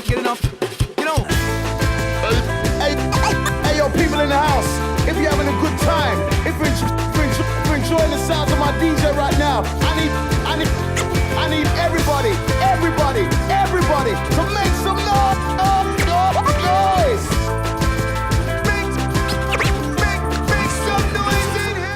get enough. You know. Hey, yo, people in the house, if you're having a good time, if you're enjoying the sounds of my DJ right now, I need everybody to make some noise. Make some noise in here.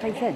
Tyson.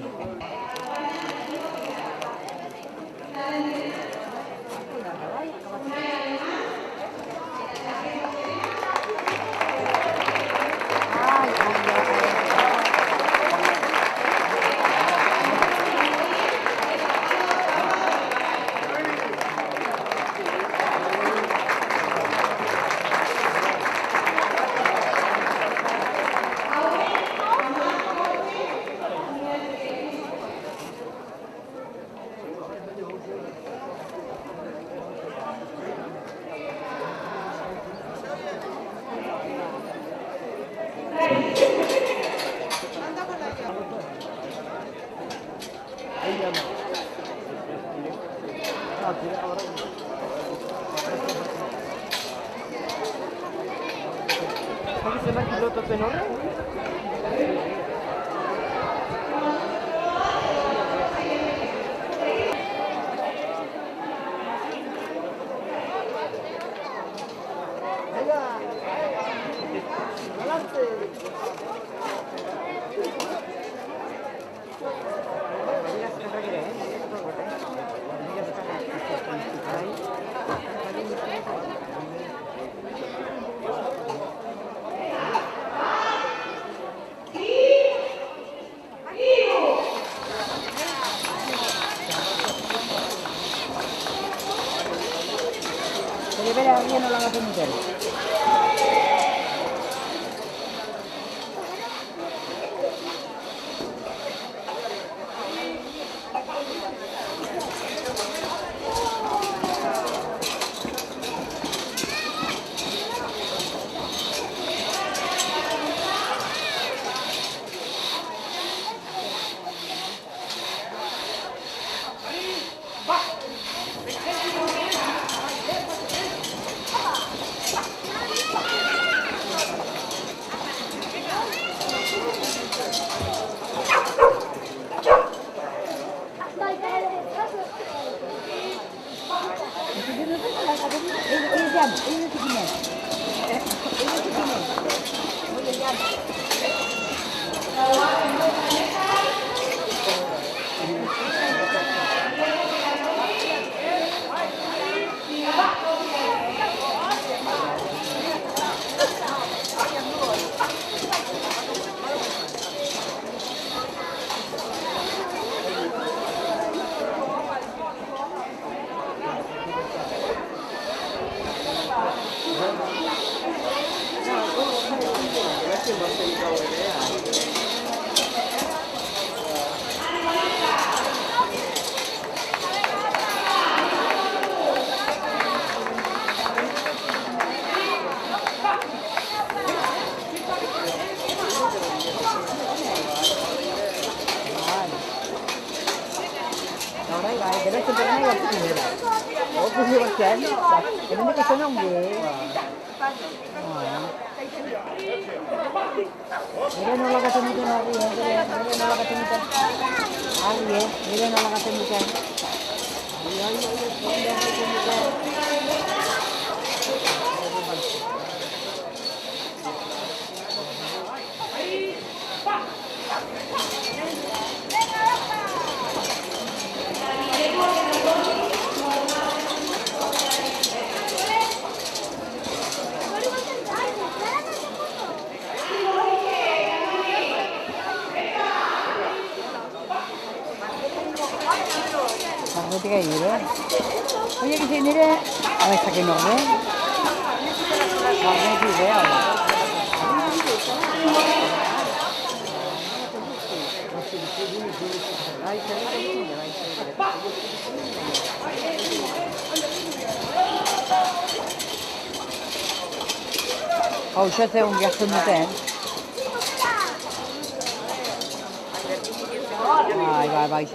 올라가서 무대. Kasi wag yan. Hindi ka sanong eh. Mira no la kasamita na rin. Mira no la kasamita. Ari eh. Mira no la kasamita. Buti kayo yun. Oye, kasi nila, ay sa kinome. Bakit hindi ba yan? Oh, ça c'est un garçon de terre. Ah, vai, sì.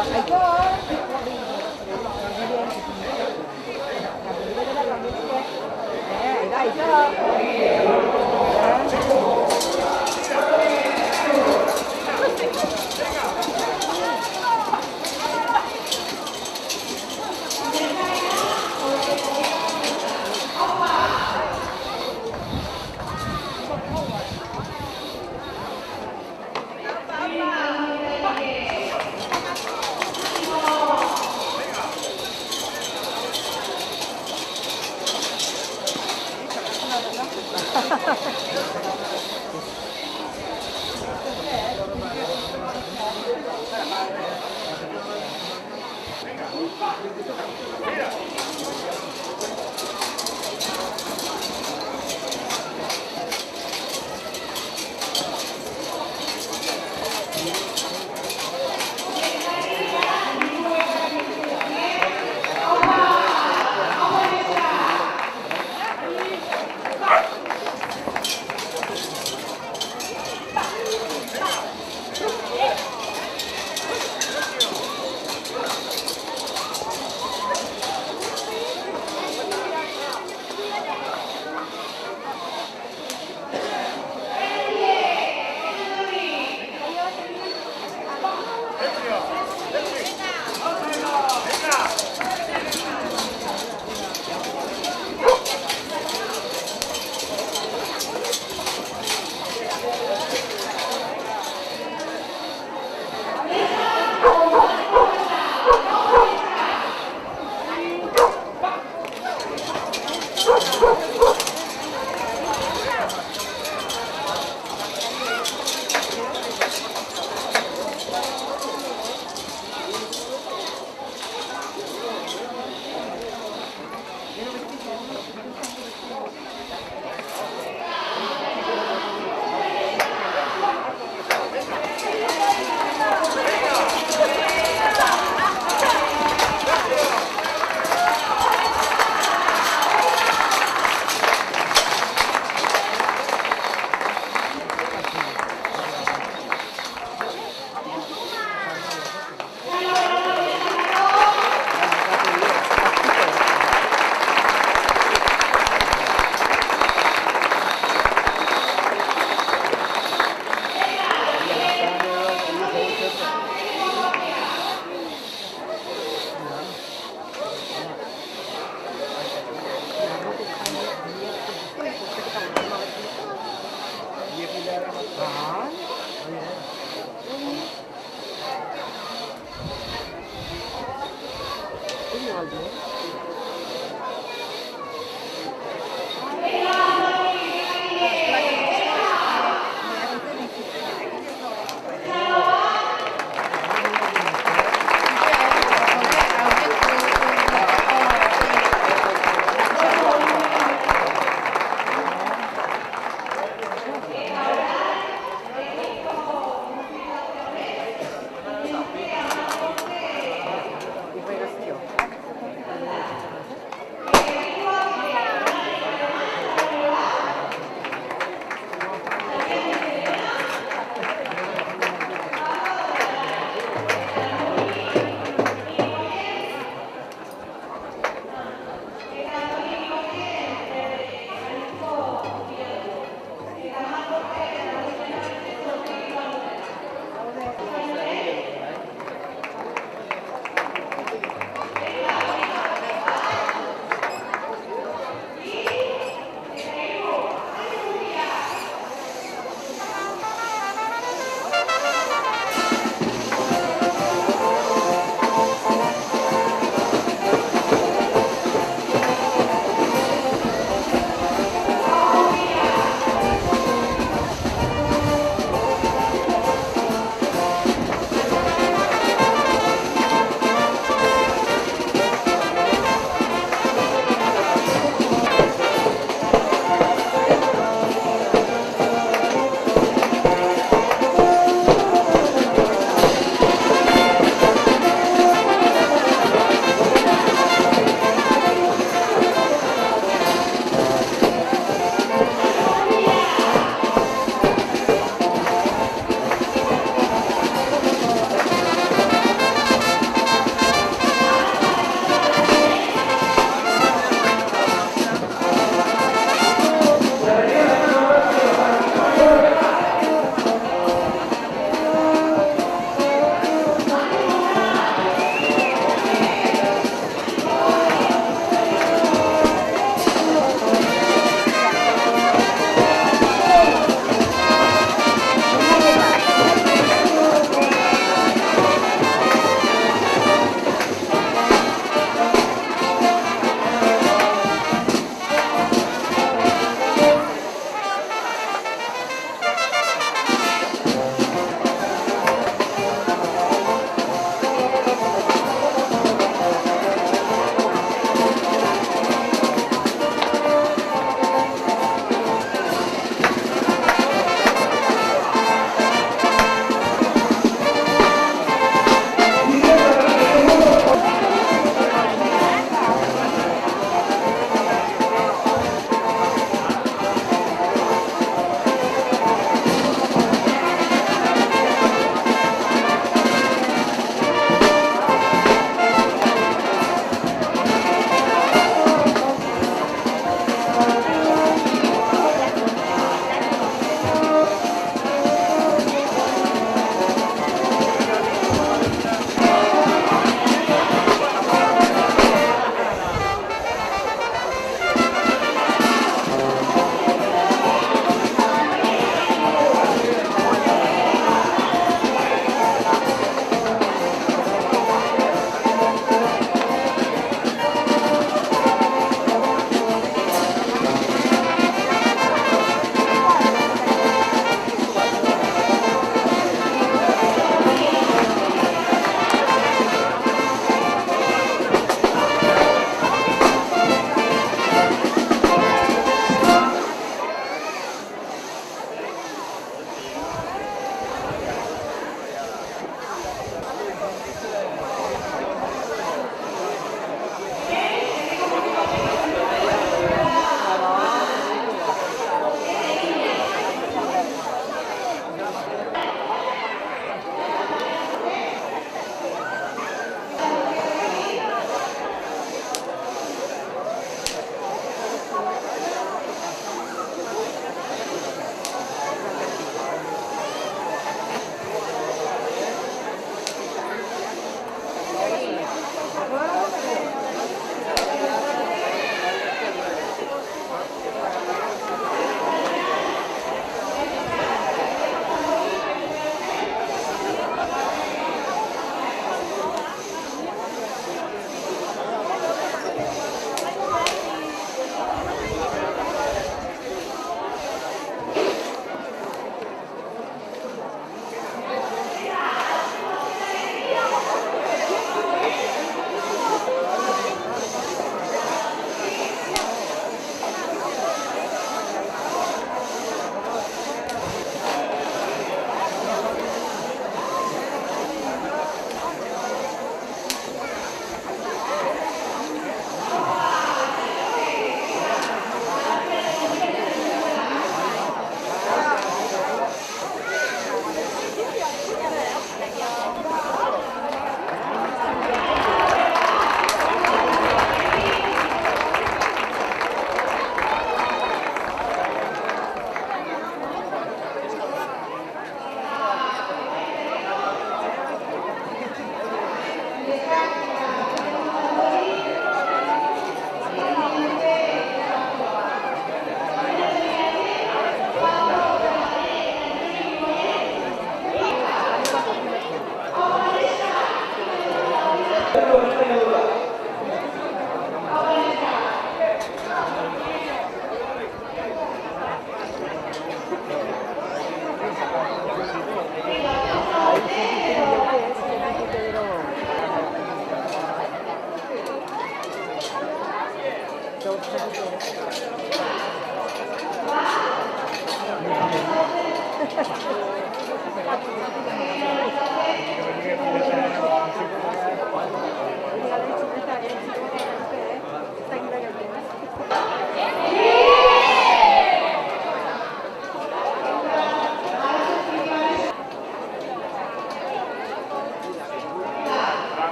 ahí está. Ahí está.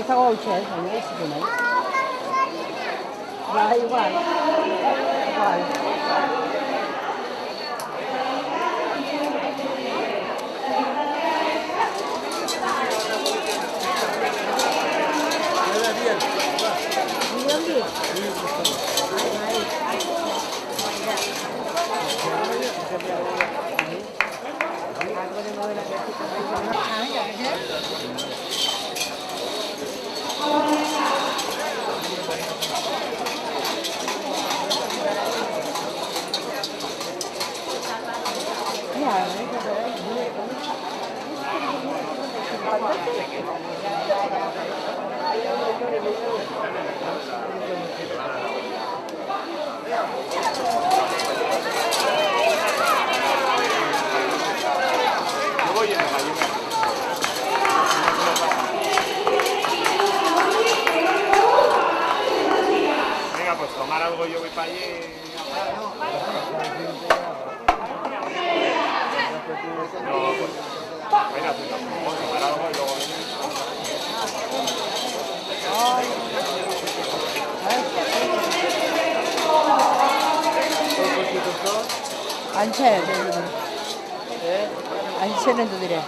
sago hautxe, baina ez zitu nahi. Ba, igual. Venga, pues tomar algo yo voy para allí. Venga, pues tomar algo y luego Antxeren du dire.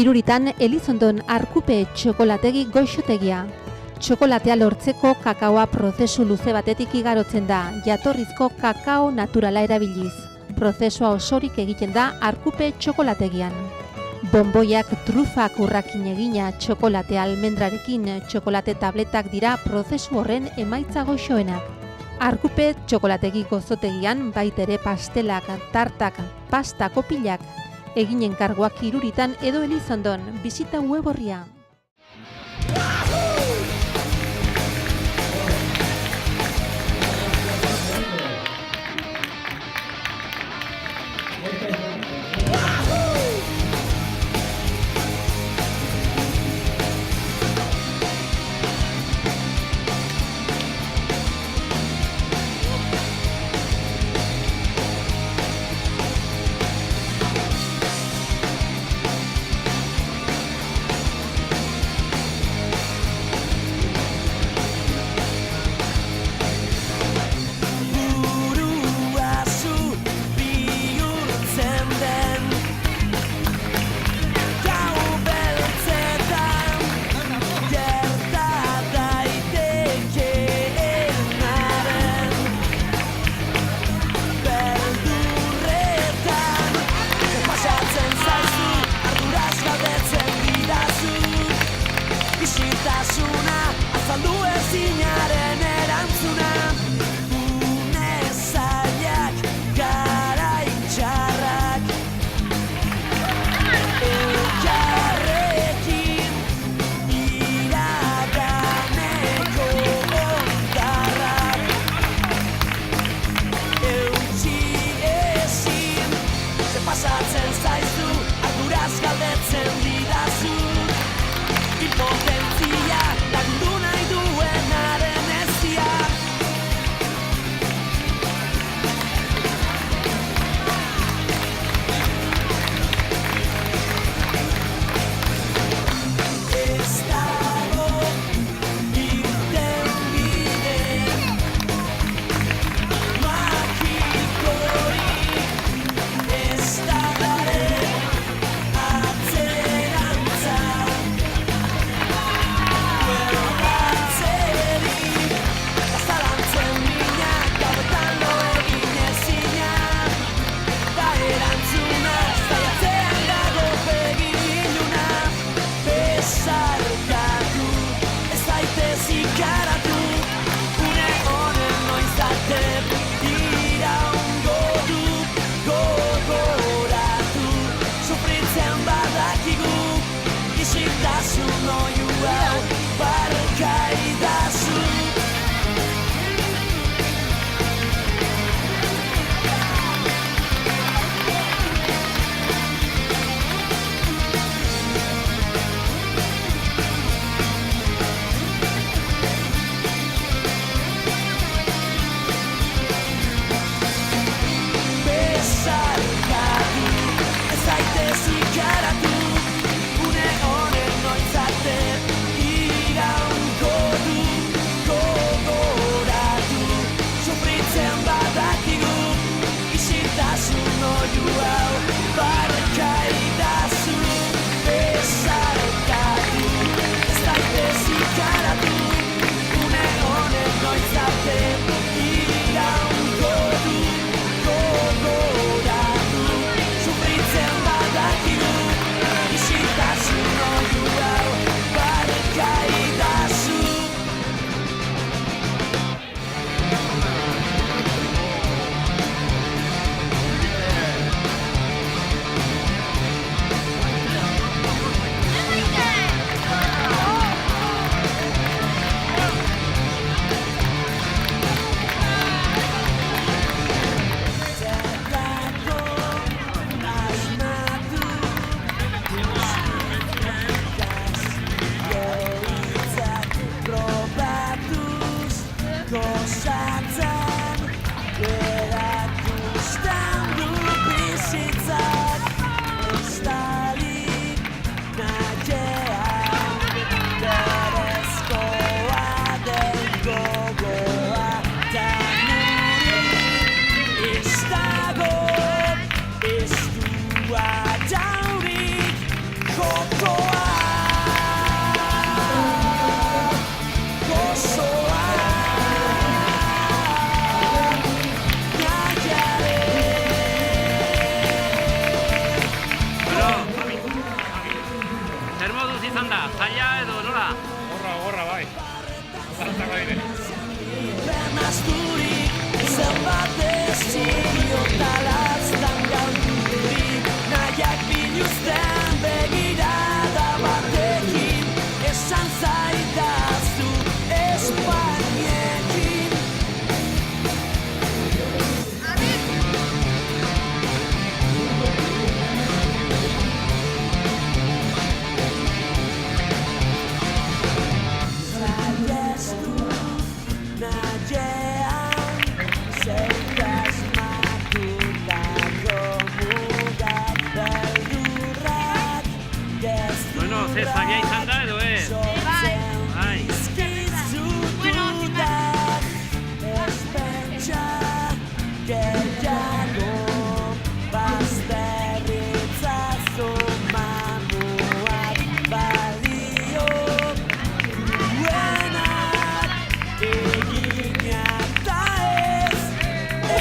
Iruritan Elizondon Arkupe txokolategi goixotegia. Txokolatea lortzeko kakaoa prozesu luze batetik igarotzen da, jatorrizko kakao naturala erabiliz. Prozesua osorik egiten da Arkupe txokolategian. Bonboiak, trufak, urrakin egina, txokolate almendrarekin, txokolate tabletak dira prozesu horren emaitza goxoenak. Arkupe txokolategi gozotegian baitere pastelak, tartak, pasta kopilak, eginen karguak Iruritan edo Elizondon, bizita web orria. Zertaz galdetzen didazu Impotentzia lagundu nahi duenaren ezia Ez dago irtenbide magikorik ez da garen atzerantza Bueltatzerik zalantzen minak gauetan lo egin ezina Da erantzuna zaiatzean dago begi iluna Besarkatu ez zaitez ikaratu Une honen noiz arte iraungo du Gogoratu sufritzen badakigu Isiltasun oiu hau barkaidazu Besarkatu ez zaitez ikaratu Une honen noiz arte iraungo du Gogoratu sufritzen badakigu Isiltasun oiu hau barkaidazu Besarkatu ez zaitez ikaratu Une honen noiz arte iraungo du Gogoratu sufritzen badakigu Isiltasun oiu hau barkaidazu Zertako asmatu Guztikas gehitzak probatuz Gozatzen erakusten du bizitzak Estalik nahian berezkoa den gogoa Ta nuri ez dago ez dua daurik jokoa Gozoa Zer moduz izan da, zaila edo nola? Gorra, bai. Zalantzak dire. Bermazturik zenbat eziotalaztan galdurik Nahiak biluzten begirada batekin Esan zaitaztu Espainiekin Zaieztu nahian Zertaz matutako mugak beldurrak Bueno, ze zaila izan da edo ez? Bai. Izkizututak ez pentsa gehiago bazterritzazu mamuak balio duenak eginak ta ez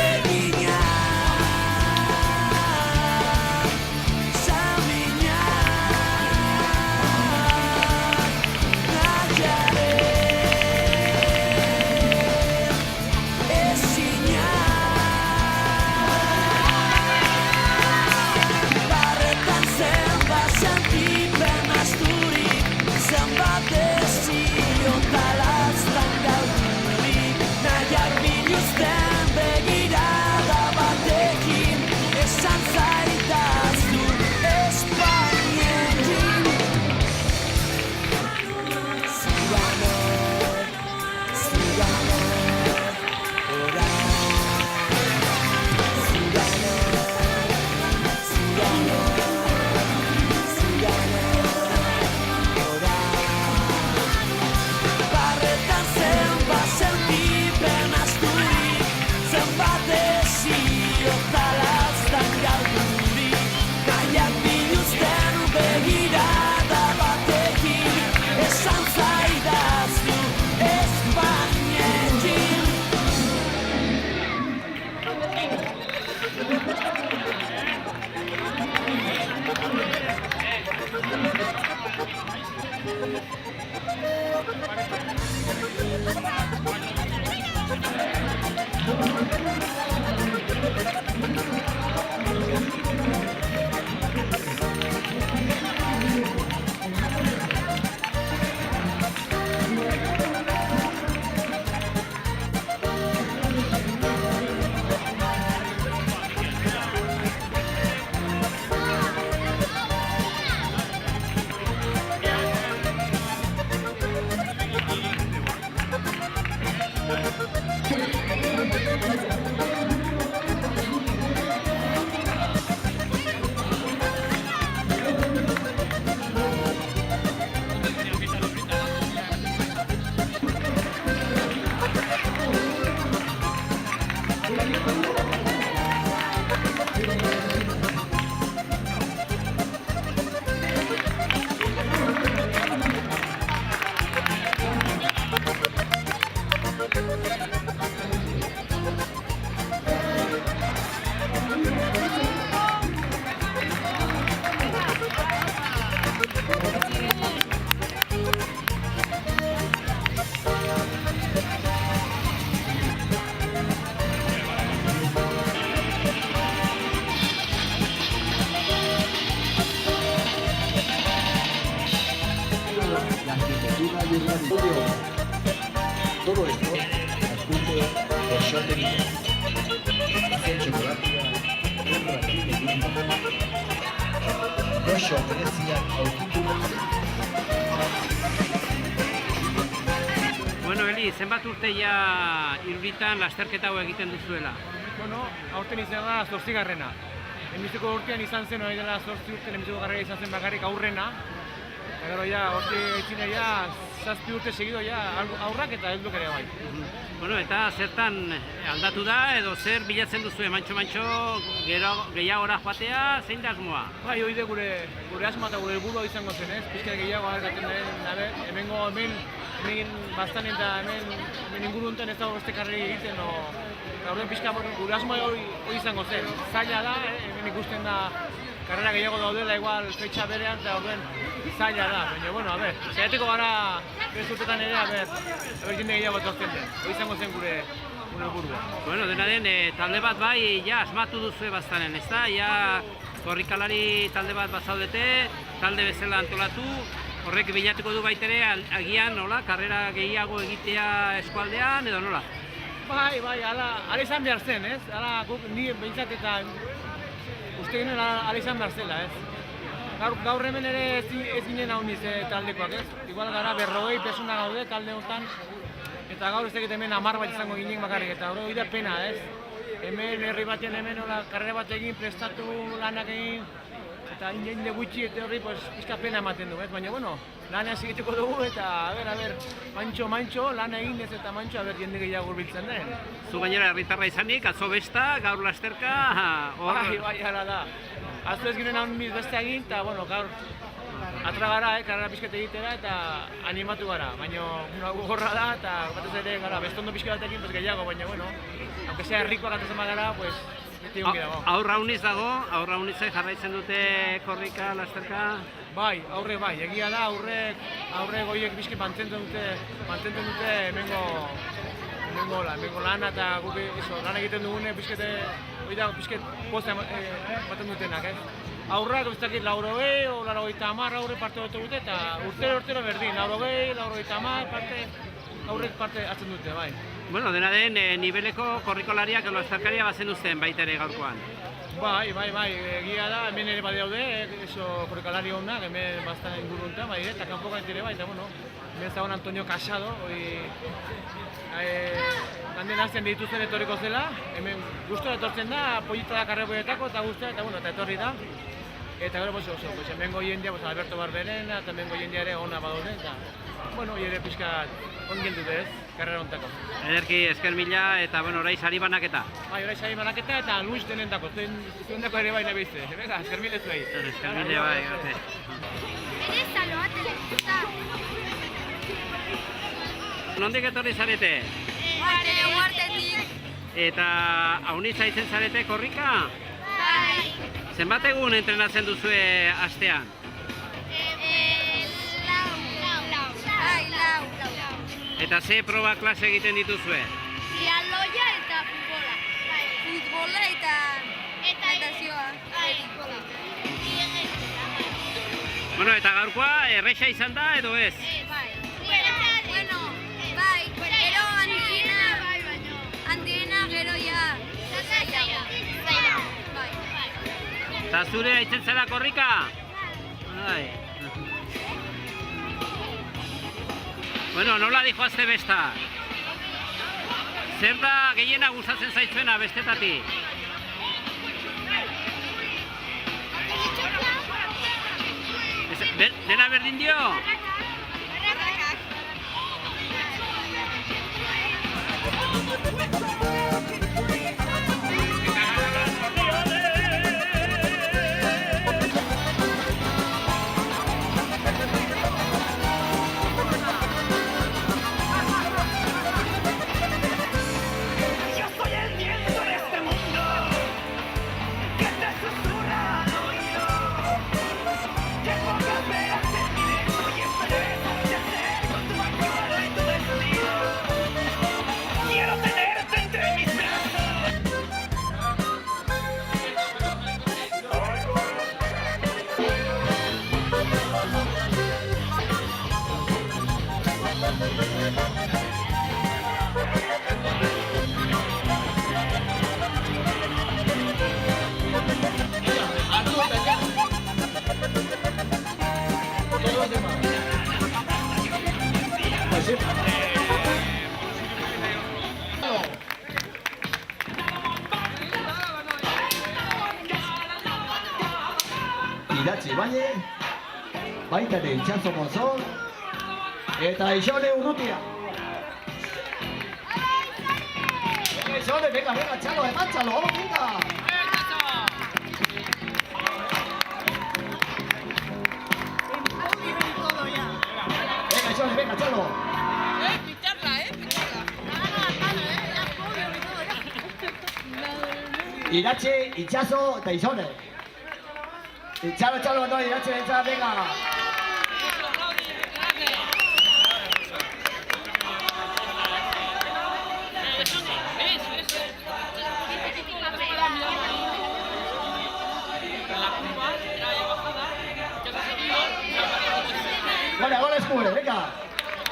eginak. Zaminak Todo esto apunte por sortería. Hacer chocolatia, erratile egin. Goxo berezia aurkitu. Bueno, Eli, zenbat urte ja Iruritan lasterketa hau egiten duzuela? Bueno, aurten izan da 8garrena. Lehenbiziko urtean izan zen, hori dela 8 urte lehenbiziko garrera izan zen bakarrik aurrena. Eta gero ja, horti eitzine ja, 7 urte segido ja, aurrak eta helduk ere bai. Bueno, eta zertan aldatu da, edo zer bilatzen duzu mantxo-mantxo gehiagora joatea, zein da asmoa? Bai, hori de gure asma eta gure helburua izango zen, ez? Pizkat gehiago agertatzen den, hemen bastan eta hemen ingurunten ez dago beste karreri egiten, eta horren pizkat gure asmoa hori izango zen. Zaila da, hemen ikusten da karrera gehiago daudela, igual feitxa berean, eta horren zaila da, baina, bueno, saiatuko gara beste urtetan ere, jende gehiago etortzen den. Hori izango zen gure helburua. Bueno, dena den, talde bat bai, ja asmatu duzue bastanen, ezta? Ja korrikalari talde bat bazaudete, talde bezala antolatu, horrek bilatuko du baitere, agian, nola, karrera gehiago egitea eskualdean, edo nola? Bai, ala izan behar zen, ez? Ala, ni behintzat eta uste ginen ala izan behar zela, ez? Gaur hemen ere ez ginen hau niz taldekoak, ez? Igual gara 40 persona gaude talde honetan, eta gaur ez dakit hemen 10 bat izango ginen bakarrik, eta hori da pena, ez? Hemen herri batean hemen karrera bat egin, prestatu lanak egin, eta jende gutxi eta horri pizka pena ematen du, ez? Baina, bueno, lana egiteko dugu eta, mantxo, lan egin ez eta mantxo, jende gehiago hurbiltzen den. Zu gainera herritarra izanik, atzo besta, gaur lasterka, hor... Bai, hala da. Aztu ez ginen hau niz beste egin, eta, bueno, gaur atra gara, karrera pizkete egitera eta animatu gara. Baina, gorra da, eta batez ere gara, bestondo pizke batekin, gehiago, baina, bueno, aunque sea herrikoak atezen gara, pues, beti ongi dago. Aurra uniz dago, aurra unizai jarraitzen dute korrika, lasterka? Bai, aurre bai, egia da, aurre goiek bizki mantentzen dute hemengo lana eta guk lan egiten dugune bizket posta ematen dutenak, ez? Aurrak, ez dakit, 80 o 80 aurre parte dute eta urtero berdin, 80, 80 parte, aurrek parte hartzen dute, bai. Bueno, dena den, nibeleko korrikolariak edo lasterkaria bazen duzten baita ere gaurkoan. Bai, egia da, hemen ere badaude, korrikalari honak, hemen bastan inguruntan, bai, eta kanpokan ere bai, eta bueno, hemen zagoen Antonio Casado, handen hasten dituzten etorriko zela, hemen gustora etortzen da, pollita da karreboietako eta gustora, eta bueno, eta etorri da. Eta gero, hemengo jendia, Alberto Barberena, eta hemengo jendia ere ona badaude, eta, bueno, ere pixka ongien dute ez, karrera hontako. Ederki, esker mila, eta, bueno, orai sari banaketa. Bai, orai sari banaketa eta Luis denendako, zuen dako ere bai nebizte. Venga, esker mila zuei. Esker mila bai, grazie. Eres saloatele. Nondik etorri zarete? Uartetik. Eta haunitza izen zarete korrika? Bai. Zenbat egun entrenatzen duzue astean? 4. Eta ze proba klase egiten dituzue? Triatloia eta futbola. Futbola eta natazioa. Bueno, eta gaurkoa erresa izan da edo ez? Bueno, bai, gero handiena gero ja. Bai. Eta zure aitzen zara korrika? Bai. Bueno, nola dijoazte besta? Zer da gehiena gustatzen zaitzuena bestetatik? Dena berdin dio? Idatzi baile, baita ere Itxaso Monzon, eta Ixone Urrutia. Ixone, venga, Txalo, Txalo, vamos, venga. Venga, Ixone, venga, Txalo. Idatzi, Itxaso eta Ixone. Txalo, no, Idatzi, venga. Vale, ahora escubre, venga.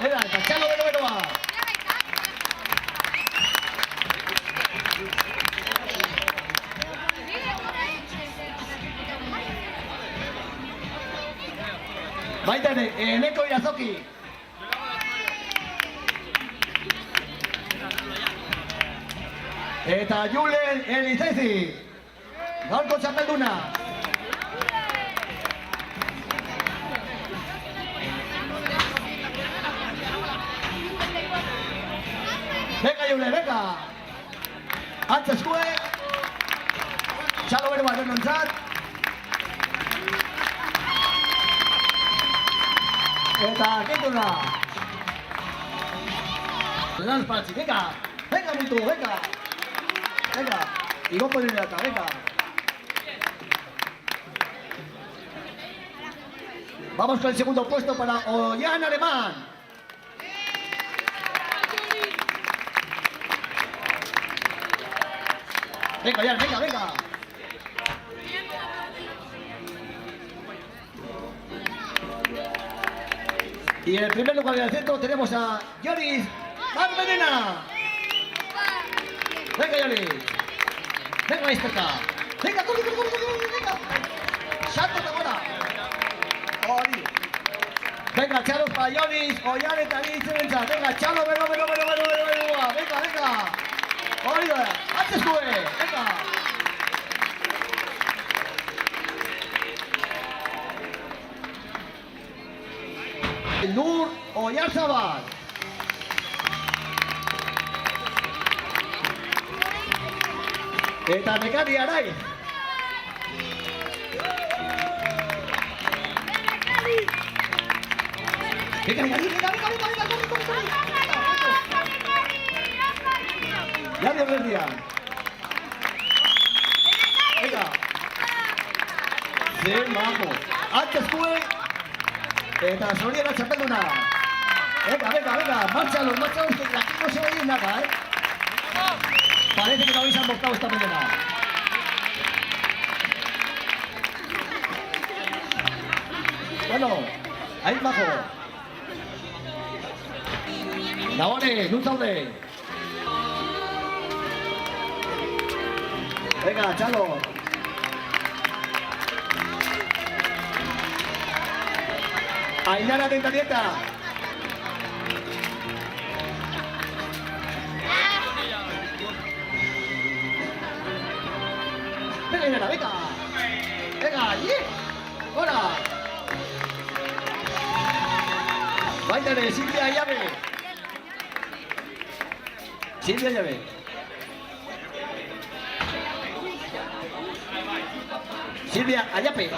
Venga, Txalo, bueno va. Baita ere, Eneko Irazoki. Eta Julen Elizezi. Gaurko txapelduna. Venga, Julen, venga. Antza eskue. Txalo bero bat denontzat. Eta genduna. Lenaz patzi, venga. Venga, mutu, venga. Venga. Igoko dira eta, venga. Vamos con el segundo puesto para Ollán Alemán. Venga, Ollán, venga, venga. Y en el primer lugar del centro tenemos a Joris Barmenena. Venga, Joris. Venga, Izteka. Venga, corre, venga. Santo ahora. Venga, Txalo para Joris, Ollán eta Itzenentza. Venga, Txalo, venga. Venga. Hori da, antes zue, venga. Nur Oyarzabal. Eta Nekari Arai. Venga. Ya de Berdia. Venga. Zer mago. Antes zue. Eta Soriana txapelduna. Venga, venga, venga, márchalos, que aquí no se oye nada, ¿eh? Parece que lo habéis amortado esta mañana. Bueno, ahí bajo. Nabone, un saude. Venga, Chalo. Ainara, dieta. Venga, Ainara, venga. Venga, allí. Hola. Váyale, Silvia, llave. Silvia, llave. Silvia, Ayape.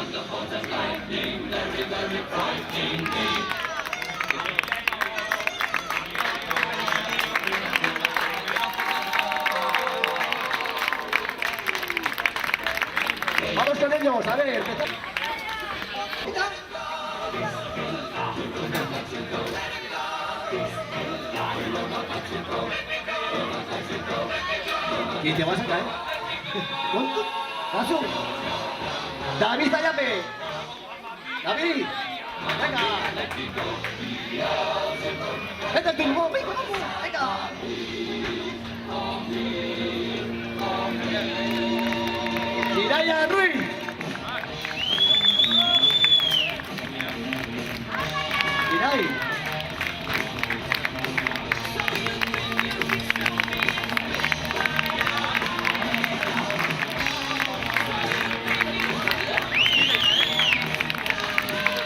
Vamos con ellos, a ver. ¿Y te vas a caer? ¿Cuánto? ¿Caso? David, Ayape. David. Venga. Vete tú, vamos, venga. Hiraya Ruiz. Hiray.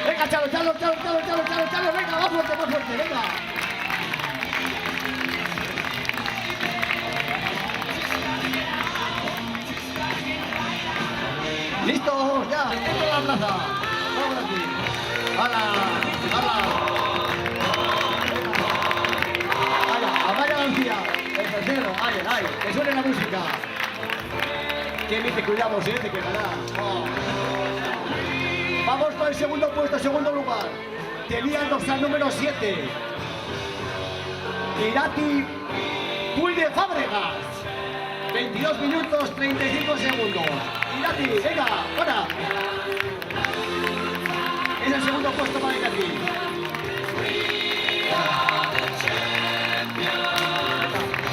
Venga, Chalo, venga, más fuerte, venga. ¡Listo! ¡Ya! ¡Esto la plaza! ¡Vamos aquí! ¡Hala! ¡Amaya García! El tercero, ¡ay! ¡Que suene la música! ¡Qué bien te cuidamos, te quedará! Oh. Vamos con el segundo puesto, segundo lugar. Tenía el dorsal número 7. Irati Puy de Fábregas. 22 minutos 35 segundos. Irati, venga, fuera. Es el segundo puesto para Irati.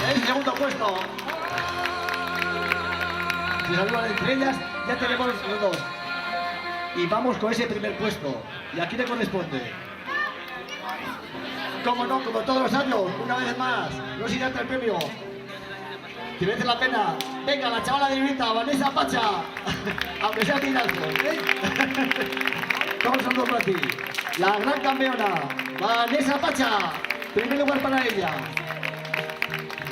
Es el segundo puesto. Si saludan entre ellas, ya tenemos los dos. Y vamos con ese primer puesto. ¿Y a quién le corresponde? Como no, como todos los años, una vez más, no sin darte el premio. Si merece la pena, venga, la chavala de Vivita, Vanessa Pacha, aunque sea tirazo, ¿eh? Todos son dos para ti. La gran campeona, Vanessa Pacha, primer lugar para ella.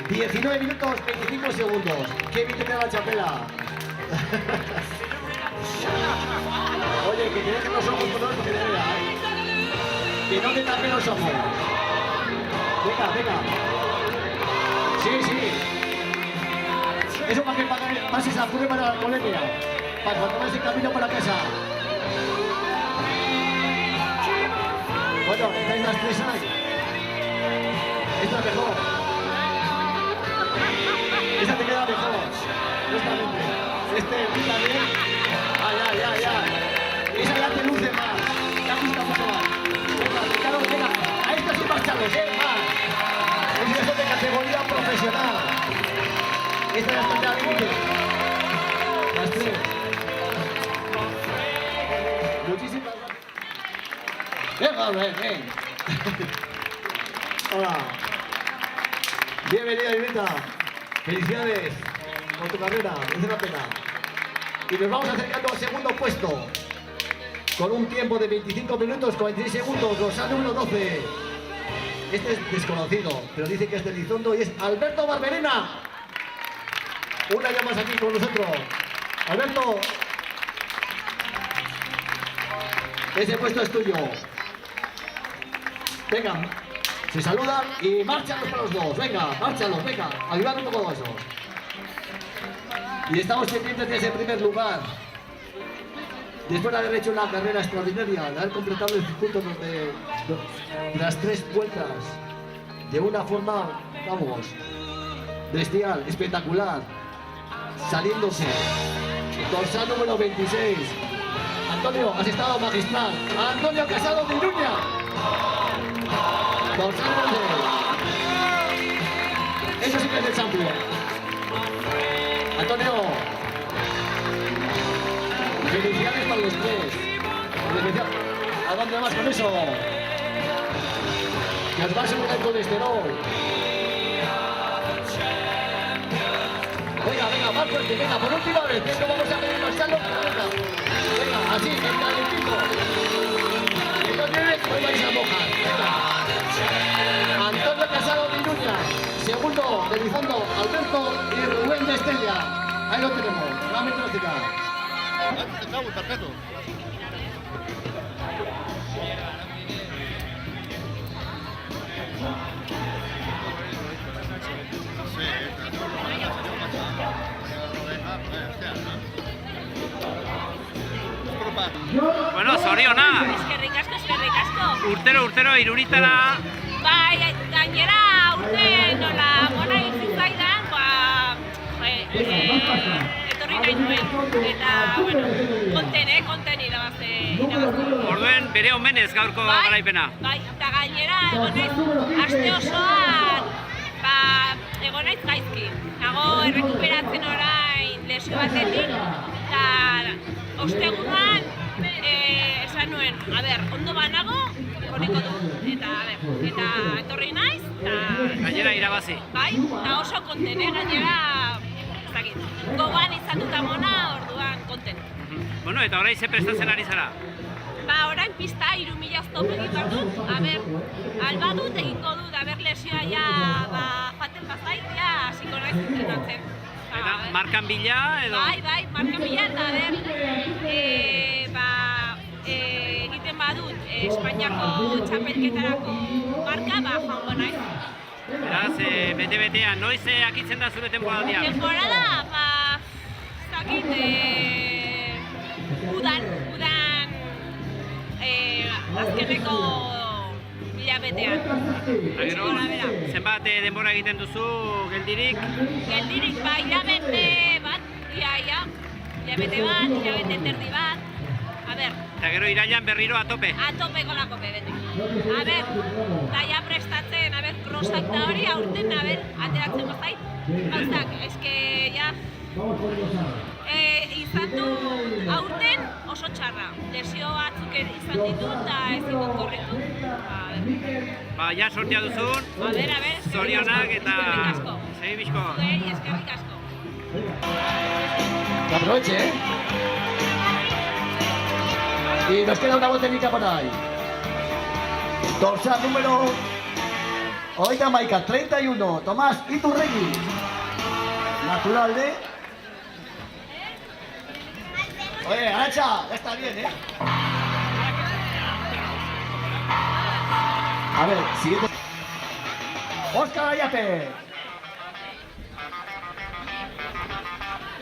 19 minutos 25 segundos. Qué bien te queda la chapela. Oye, que te dejen los ojos por lo que te vea, ¿eh? Que no te tapen los ojos. Venga. Sí. Eso para que pases a prueba de la alcoholemia. Para cuando vayas en camino para casa. Bueno, estáis las tres ahí. Esta es mejor. Esta te queda mejor. Justamente. Pinta bien. Ya. Esa ya te luce más. Ya gusta mucho más. Venga. A estos sí marchados, más. Es eso de categoría profesional. Esta ya está límite. Las tres. Muchísimas gracias. Ven. Hola. Bienvenida, Vivita. Felicidades por tu carrera. Merece la pena. Y nos vamos acercando al segundo puesto. Con un tiempo de 25 minutos 46 segundos. Dorsal número 12. Este es desconocido, pero dice que es de Elizondo y es Alberto Barberena. Un año más aquí con nosotros. Alberto, ese puesto es tuyo. Venga, se saludan y márchalos para los dos. Venga, márchalos, venga, ayudad un poco a eso. Y estamos pendientes de ese primer lugar. Después de haber hecho una carrera extraordinaria, de haber completado el circuito de las 3 vueltas de una forma, vamos, bestial, espectacular, saliéndose. Dorsal número 26. Antonio, has estado magistral. Antonio Casado de Iruña. Dorsal 11. Eso sí que es el champion. Antonio, felicidades para los 3. ¿A dónde vas con eso? Que os va a subir el colesterol. Venga, más fuerte, venga, por última vez, que esto vamos a pedir los salos. Venga, así, en calentito. Entonces, hoy vais a mojar. Venga. Antonio Casado de Iruña, segundo, Elizondo, Alberto y Rubén de Estella. Ahí lo tenemos, la metrótica. Bueno, zorionak. Eskerrik asko. Urtero Iruritara. Bai, gainera urte nola mona izitzaidan, etorri nahi nuen. Eta, bueno, konten irabazte. Orduen bere omenez gaurko garaipena. Bai, eta gainera egon aste osoan, egon naiz gaizki. Nago errekuperatzen orain lesio batetik, eta ostegunan esan nuen, ondo banago, koniko du. Eta etorri naiz, eta... Gainera irabazi. Bai, eta oso konten, gainera, ez dakit, gogoan izan dut amona, orduan konten. Bueno, eta orain ze prestatzen ari zara? Orain pista 3.000 oztopo egin behar dut, albadut egingo dut, lesioa ja, joaten bazait, ja, hasiko naiz entrenatzen. Eta markan bila edo? Bai, markan bila, eta egiten badut Espainiako txapelketarako marka, joango naiz. Beraz, bete-betean, noiz akitzen da zure temporaldia? Temporada, zakit, udan, azkeneko hilabetean. Gero, zenbat denbora egiten duzu geldirik? Geldirik, hilabete bat, hilabete terdi bat. Eta gero irailan berriro a tope? A tope con la kope, beti. Eta ja prestatzen, crossak da hori, aurten, ateratzen bazait. Gauzak, eske, ja... izan du aurten oso txarra. Lesio batzuk izan ditut eta ez ditut korritu. Ja sortea duzun, zorionak eta... Segi bizko. Eskerrik asko. Que aproveche, Y nos queda una botelita por ahí. Dorsal número... Ahorita Maica, 31, Tomás Iturregui. Natural de... Oye, Arancha, ya está bien, A ver, siguiente. Óscar Ayate.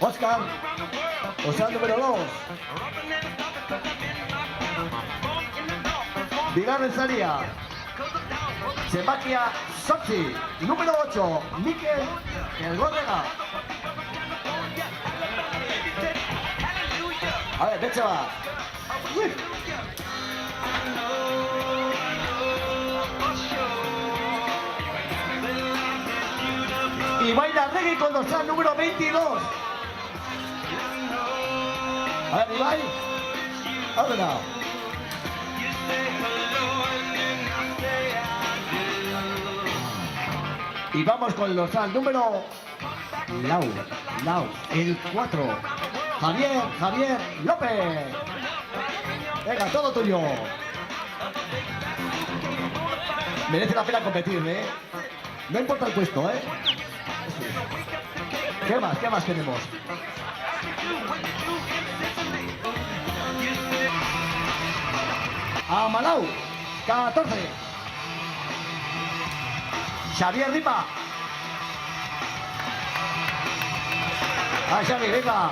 Óscar. Dorsal número 2. Vigar Renzaría. Sebakia Sochi. Número 8. Miquel El Gorrega. A ver, Beche va. Y Baila Regui con dorsal número 22. A ver, Ibai. Ahora. Y vamos con el dorsal número... Lau, el 4. Javier López. Venga, todo tuyo. Merece la pena competir, No importa el puesto, ¿Qué más tenemos? A Malau, 14. Xavier Ripa. Xavi, venga.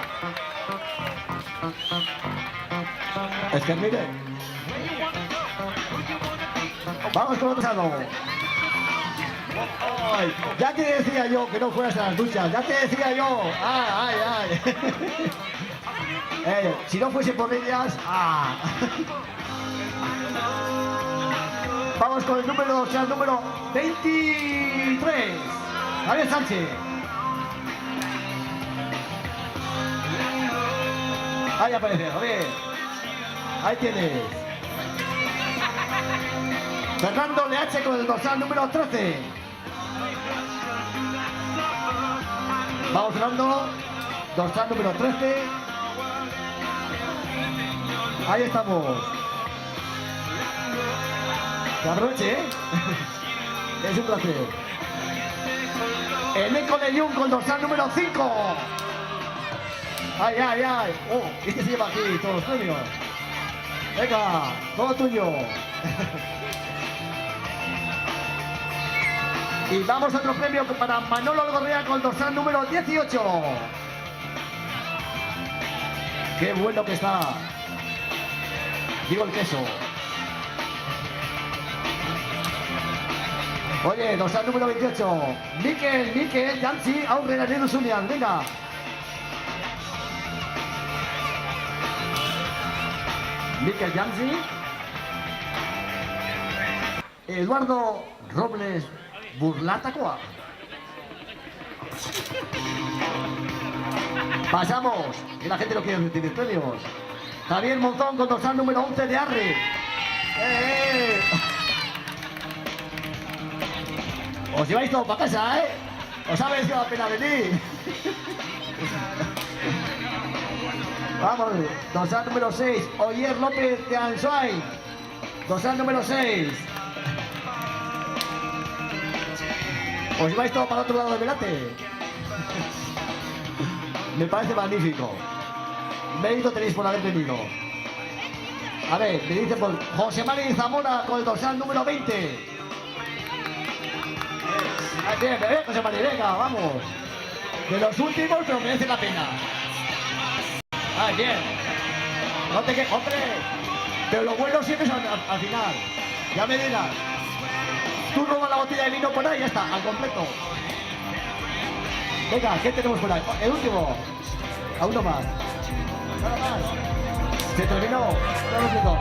termine. Vamos con otro sano. Ay, ya te decía yo que no fueras a las duchas, ya te decía yo. Ay, ay, ay. Si no fuese por ellas, Vamos con el número, o sea, el número 23. Javier Sánchez. Ahí aparece, Javier. Ahí tienes. Fernando LH con el dorsal número 13. Vamos Fernando. Dorsal número 13. Ahí estamos. Que aproveche, ¿eh? Es un placer. Eneco de Jung con dorsal número 5. Ay, ay, ay. Este se lleva aquí todos los premios. Venga, todo tuyo. Y vamos a otro premio para Manolo Algorrea con dorsal número 18. Qué bueno que está. Digo el queso. Oye, dorsal número 28. Mikel, Jantzi, Aurrera, Nero Zunian. Venga. Mikel Jantzi. Eduardo Robles Burlatacoa. Pasamos, que la gente no quiere recibir premios. Javier Monzón con dorsal número 11 de Arre. Os lleváis todo para casa, ¿eh? Os ha merecido la pena venir. Vamos, dorsal número 6, Oyer López de Ansoay. Dorsal número 6. Os lleváis todo para el otro lado del velate. Me parece magnífico. Mérito tenéis por haber venido. A ver, me dice por José Mari Zamora con el dorsal número 20. Bien, José Mari, venga, vamos. De los últimos, pero merece la pena. Bien. No te quejes, hombre. Pero lo bueno siempre es al final. Ya me dirás. Tú robas la botella de vino por ahí y ya está, al completo. Venga, ¿qué tenemos por ahí? El último. A uno más. Nada más. Se terminó. No lo siento.